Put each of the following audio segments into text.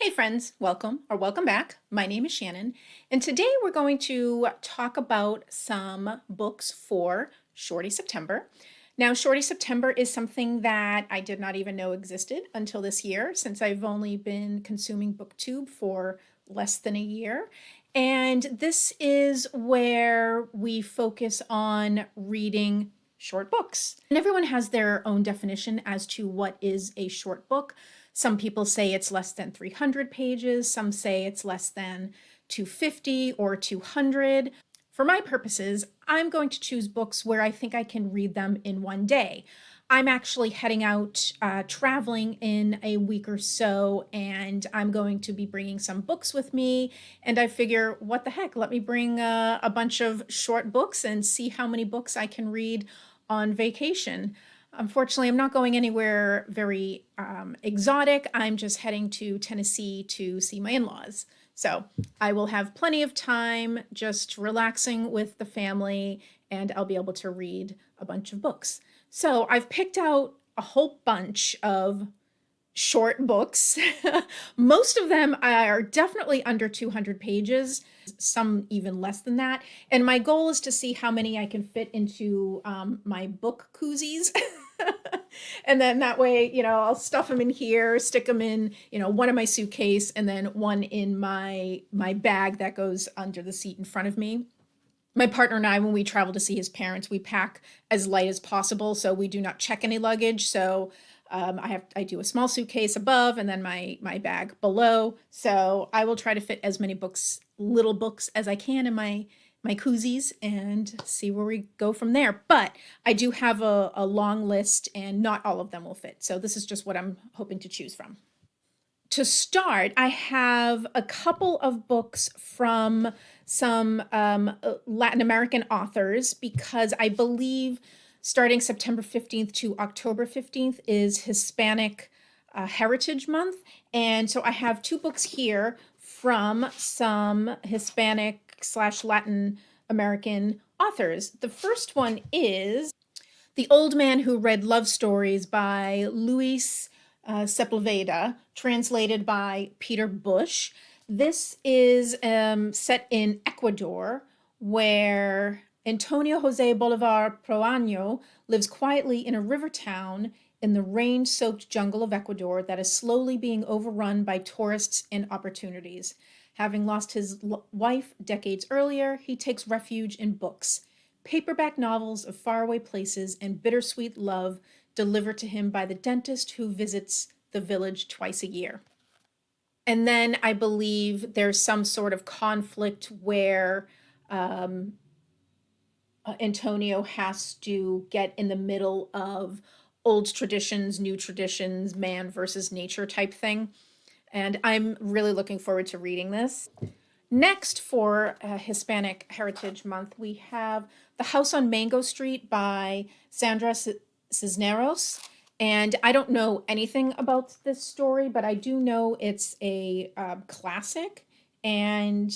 Hey friends, welcome or welcome back. My name is Shannon, and today we're going to talk about some books for Shorty September. Now, Shorty September is something that I did not even know existed until this year, since I've only been consuming booktube for less than a year. And this is where we focus on reading short books. And everyone has their own definition as to what is a short book. Some people say it's less than 300 pages. Some say it's less than 250 or 200. For my purposes, I'm going to choose books where I think I can read them in one day. I'm actually heading out traveling in a week or so, and I'm going to be bringing some books with me. And I figure, what the heck, let me bring a bunch of short books and see how many books I can read on vacation. Unfortunately, I'm not going anywhere very exotic. I'm just heading to Tennessee to see my in-laws. So I will have plenty of time just relaxing with the family, and I'll be able to read a bunch of books. So I've picked out a whole bunch of short books. Most of them are definitely under 200 pages, some even less than that. And my goal is to see how many I can fit into my book koozies. And then that way, I'll stuff them in here, stick them in, one in my suitcase, and then one in my bag that goes under the seat in front of me. My partner and I, when we travel to see his parents, we pack as light as possible, so we do not check any luggage. So I do a small suitcase above and then my bag below. So I will try to fit as many books, little books, as I can in my koozies and see where we go from there. But I do have a long list, and not all of them will fit. So this is just what I'm hoping to choose from. To start, I have a couple of books from some Latin American authors, because I believe starting September 15th to October 15th is Hispanic Heritage Month. And so I have two books here from some Hispanic/Latin American authors. The first one is The Old Man Who Read Love Stories by Luis Sepulveda, translated by Peter Bush. This is set in Ecuador, where Antonio Jose Bolivar Proaño lives quietly in a river town in the rain-soaked jungle of Ecuador that is slowly being overrun by tourists and opportunities. Having lost his wife decades earlier, he takes refuge in books, paperback novels of faraway places and bittersweet love delivered to him by the dentist who visits the village twice a year. And then I believe there's some sort of conflict where Antonio has to get in the middle of old traditions, new traditions, man versus nature type thing. And I'm really looking forward to reading this. Next, for Hispanic Heritage Month, we have The House on Mango Street by Sandra Cisneros. And I don't know anything about this story, but I do know it's a classic. And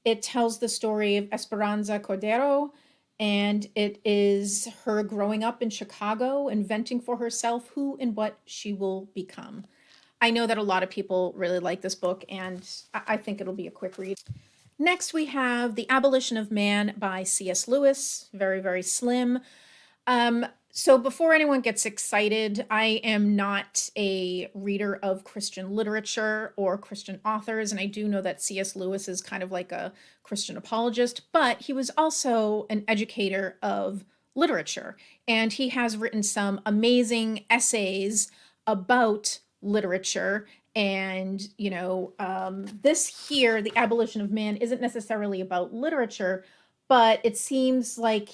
it tells the story of Esperanza Cordero, and it is her growing up in Chicago, inventing for herself who and what she will become. I know that a lot of people really like this book, and I think it'll be a quick read. Next, we have The Abolition of Man by C.S. Lewis, very, very slim. So before anyone gets excited, I am not a reader of Christian literature or Christian authors, and I do know that C.S. Lewis is kind of like a Christian apologist, but he was also an educator of literature, and he has written some amazing essays about literature. And, this here, The Abolition of Man, isn't necessarily about literature, but it seems like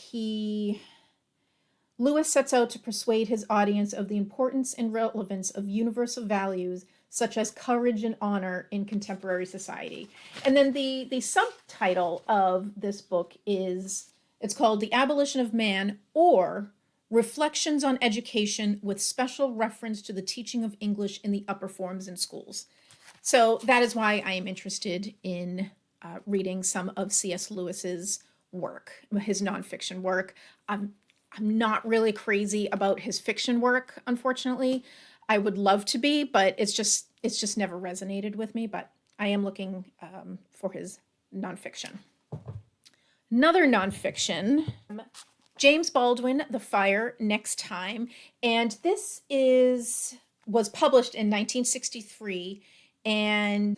Lewis sets out to persuade his audience of the importance and relevance of universal values such as courage and honor in contemporary society. And then the subtitle of this book it's called The Abolition of Man, or Reflections on Education with Special Reference to the Teaching of English in the Upper Forms in Schools. So that is why I am interested in reading some of C.S. Lewis's work, his nonfiction work. I'm not really crazy about his fiction work, unfortunately. I would love to be, but it's just never resonated with me. But I am looking for his nonfiction. Another nonfiction, James Baldwin, The Fire Next Time, and this was published in 1963, and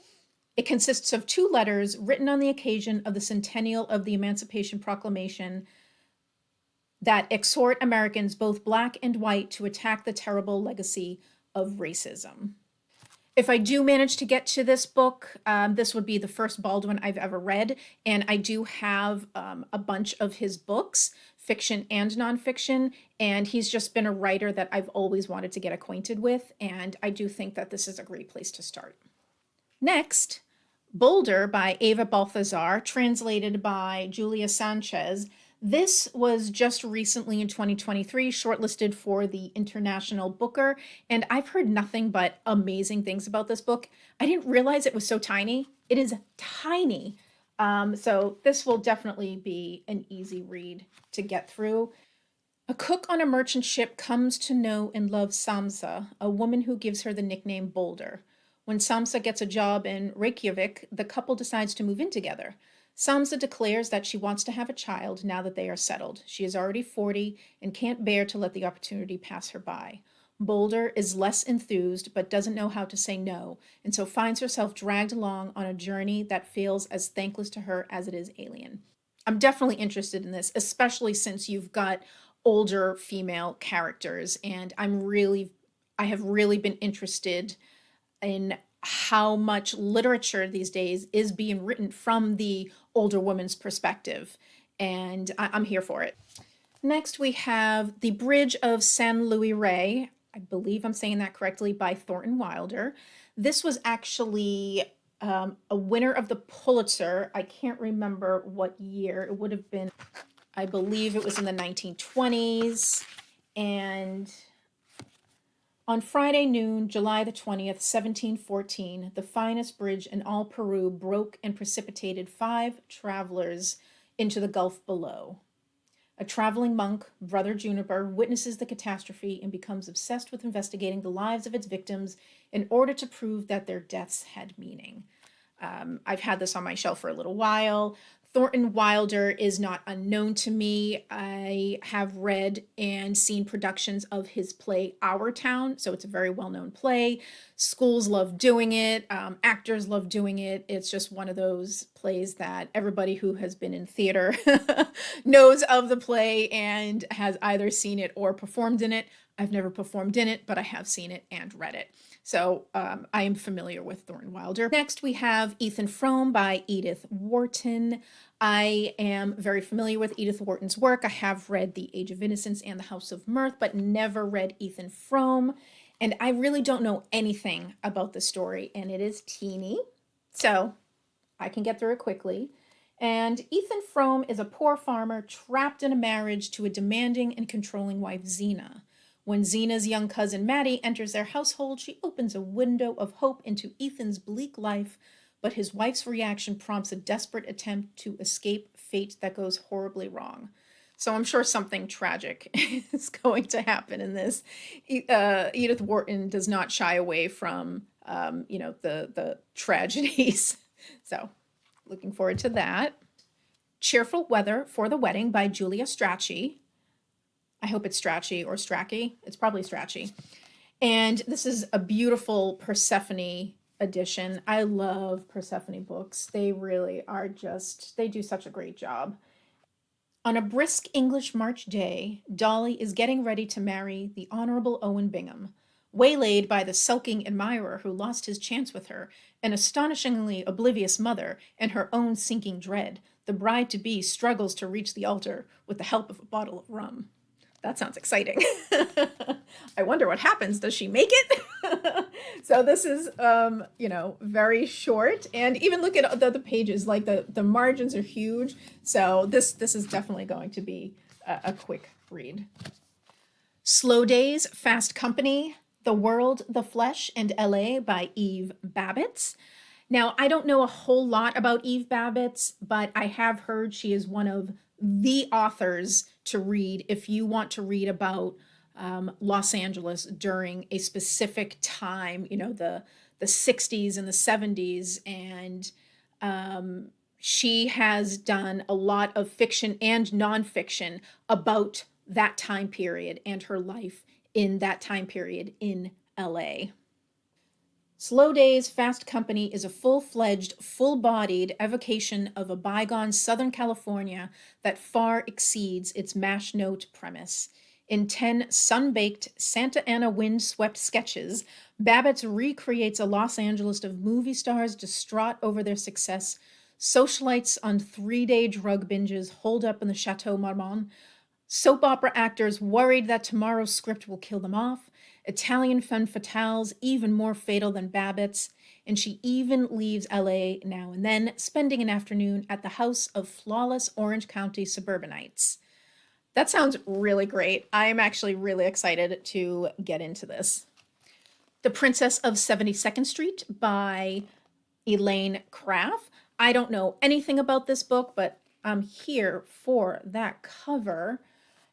it consists of 2 letters written on the occasion of the centennial of the Emancipation Proclamation that exhort Americans, both black and white, to attack the terrible legacy of racism. If I do manage to get to this book, this would be the first Baldwin I've ever read, and I do have a bunch of his books, fiction and nonfiction, and he's just been a writer that I've always wanted to get acquainted with, and I do think that this is a great place to start. Next, Boulder by Eva Balthasar, translated by Julia Sanchez. This was just recently in 2023 shortlisted for the International Booker, and I've heard nothing but amazing things about this book. I didn't realize it was so tiny. It is tiny. So this will definitely be an easy read to get through. A cook on a merchant ship comes to know and love Samsa, a woman who gives her the nickname Boulder. When Samsa gets a job in Reykjavik, the couple decides to move in together. Samsa declares that she wants to have a child now that they are settled. She is already 40 and can't bear to let the opportunity pass her by. Boulder is less enthused but doesn't know how to say no, and so finds herself dragged along on a journey that feels as thankless to her as it is alien. I'm definitely interested in this, especially since you've got older female characters, and I have really been interested in how much literature these days is being written from the older woman's perspective, and I'm here for it. Next, we have The Bridge of San Luis Rey. I believe I'm saying that correctly, by Thornton Wilder. This was actually a winner of the Pulitzer. I can't remember what year. It would have been, I believe it was in the 1920s, and on Friday noon, July the 20th, 1714, the finest bridge in all Peru broke and precipitated 5 travelers into the gulf below. A traveling monk, Brother Juniper, witnesses the catastrophe and becomes obsessed with investigating the lives of its victims in order to prove that their deaths had meaning. I've had this on my shelf for a little while. Thornton Wilder is not unknown to me. I have read and seen productions of his play Our Town, so it's a very well-known play. Schools love doing it. Actors love doing it. It's just one of those plays that everybody who has been in theater knows of the play and has either seen it or performed in it. I've never performed in it, but I have seen it and read it. So I am familiar with Thornton Wilder. Next, we have Ethan Frome by Edith Wharton. I am very familiar with Edith Wharton's work. I have read The Age of Innocence and The House of Mirth, but never read Ethan Frome. And I really don't know anything about the story, and it is teeny, so I can get through it quickly. And Ethan Frome is a poor farmer trapped in a marriage to a demanding and controlling wife, Zena. When Zena's young cousin Maddie enters their household, she opens a window of hope into Ethan's bleak life, but his wife's reaction prompts a desperate attempt to escape fate that goes horribly wrong. So I'm sure something tragic is going to happen in this. Edith Wharton does not shy away from, the tragedies. So looking forward to that. Cheerful Weather for the Wedding by Julia Strachey. I hope it's Strachey or Strachey. It's probably Strachey. And this is a beautiful Persephone edition. I love Persephone books. They really are they do such a great job. On a brisk English March day, Dolly is getting ready to marry the Honorable Owen Bingham. Waylaid by the sulking admirer who lost his chance with her, an astonishingly oblivious mother, and her own sinking dread, the bride-to-be struggles to reach the altar with the help of a bottle of rum. That sounds exciting. I wonder what happens. Does she make it? So this is, very short. And even look at the pages, like the margins are huge. So this is definitely going to be a quick read. Slow Days, Fast Company, The World, the Flesh, and L.A. by Eva Babitz. Now, I don't know a whole lot about Eva Babitz, but I have heard she is one of the authors to read if you want to read about Los Angeles during a specific time, the 60s and the 70s. And she has done a lot of fiction and nonfiction about that time period and her life in that time period in LA. Slow Days, Fast Company is a full-fledged, full-bodied evocation of a bygone Southern California that far exceeds its mash note premise. In 10 sun-baked Santa Ana wind-swept sketches, Babitz recreates a Los Angeles of movie stars distraught over their success, socialites on 3-day drug binges holed up in the Chateau Marmont, soap opera actors worried that tomorrow's script will kill them off, Italian femme fatales even more fatal than Babitz, and she even leaves LA now and then, spending an afternoon at the house of flawless Orange County suburbanites. That sounds really great. I'm actually really excited to get into this. The Princess of 72nd Street by Elaine Kraf. I don't know anything about this book, but I'm here for that cover.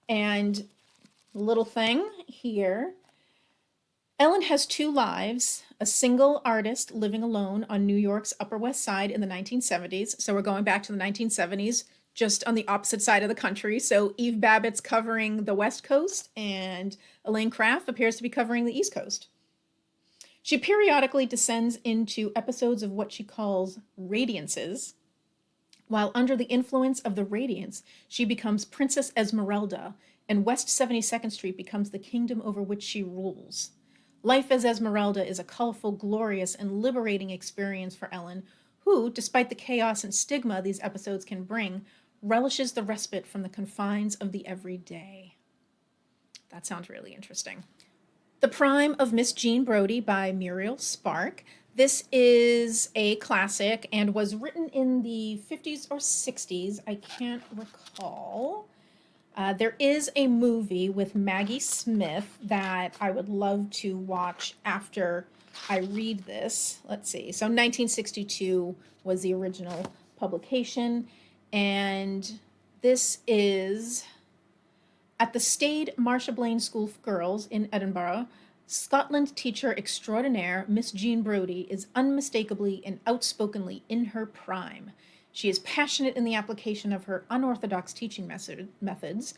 And little thing here. Ellen has two lives, a single artist living alone on New York's Upper West Side in the 1970s. So we're going back to the 1970s, just on the opposite side of the country. So Eve Babbitt's covering the West Coast and Elaine Kraf appears to be covering the East Coast. She periodically descends into episodes of what she calls radiances. While under the influence of the radiance, she becomes Princess Esmeralda, and West 72nd Street becomes the kingdom over which she rules. Life as Esmeralda is a colorful, glorious, and liberating experience for Ellen, who, despite the chaos and stigma these episodes can bring, relishes the respite from the confines of the everyday. That sounds really interesting. The Prime of Miss Jean Brodie by Muriel Spark. This is a classic and was written in the 50s or 60s. I can't recall. There is a movie with Maggie Smith that I would love to watch after I read this. Let's see. So 1962 was the original publication. And this is at the staid Marcia Blaine School for Girls in Edinburgh. Scotland teacher extraordinaire Miss Jean Brodie is unmistakably and outspokenly in her prime. She is passionate in the application of her unorthodox teaching methods,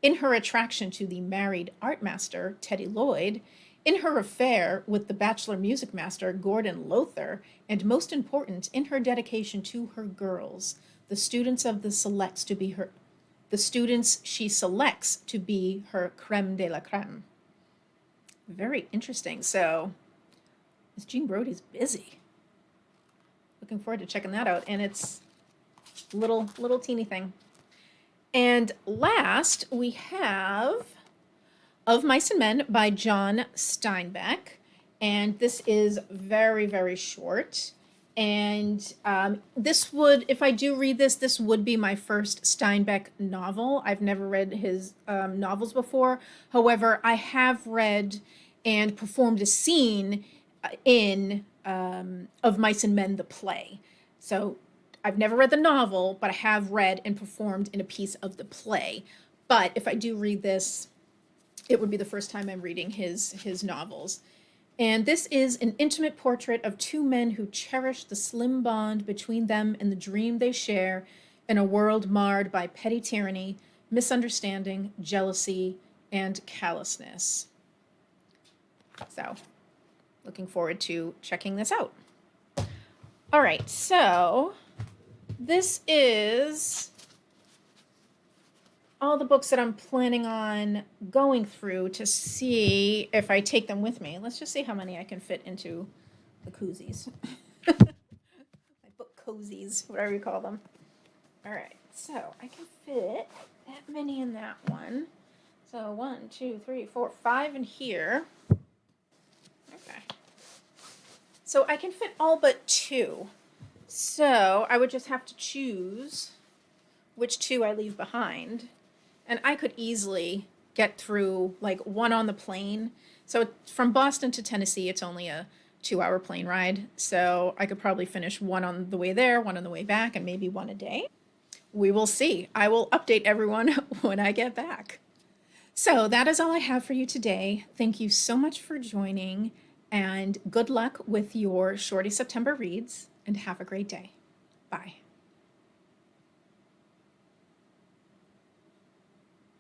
in her attraction to the married art master, Teddy Lloyd, in her affair with the bachelor music master, Gordon Lowther, and most important, in her dedication to her girls, the students she selects to be her creme de la creme. Very interesting. So, Miss Jean Brodie's busy. Looking forward to checking that out. And it's little teeny thing. And last, we have Of Mice and Men by John Steinbeck. And this is very, very short. And this would, if I do read this, this would be my first Steinbeck novel. I've never read his novels before. However, I have read and performed a scene in Of Mice and Men, the play. So I've never read the novel, but I have read and performed in a piece of the play. But if I do read this, it would be the first time I'm reading his novels. And this is an intimate portrait of two men who cherish the slim bond between them and the dream they share in a world marred by petty tyranny, misunderstanding, jealousy, and callousness. So, looking forward to checking this out. All right, so this is all the books that I'm planning on going through to see if I take them with me. Let's just see how many I can fit into the koozies. My book cozies, whatever you call them. All right, so I can fit that many in that one. So 1, 2, 3, 4, 5 in here. Okay. So I can fit all but 2. So I would just have to choose which 2 I leave behind. And I could easily get through like one on the plane. So from Boston to Tennessee, it's only a 2-hour plane ride. So I could probably finish one on the way there, one on the way back, and maybe one a day. We will see. I will update everyone when I get back. So that is all I have for you today. Thank you so much for joining, and good luck with your Shorty September reads, and have a great day. Bye.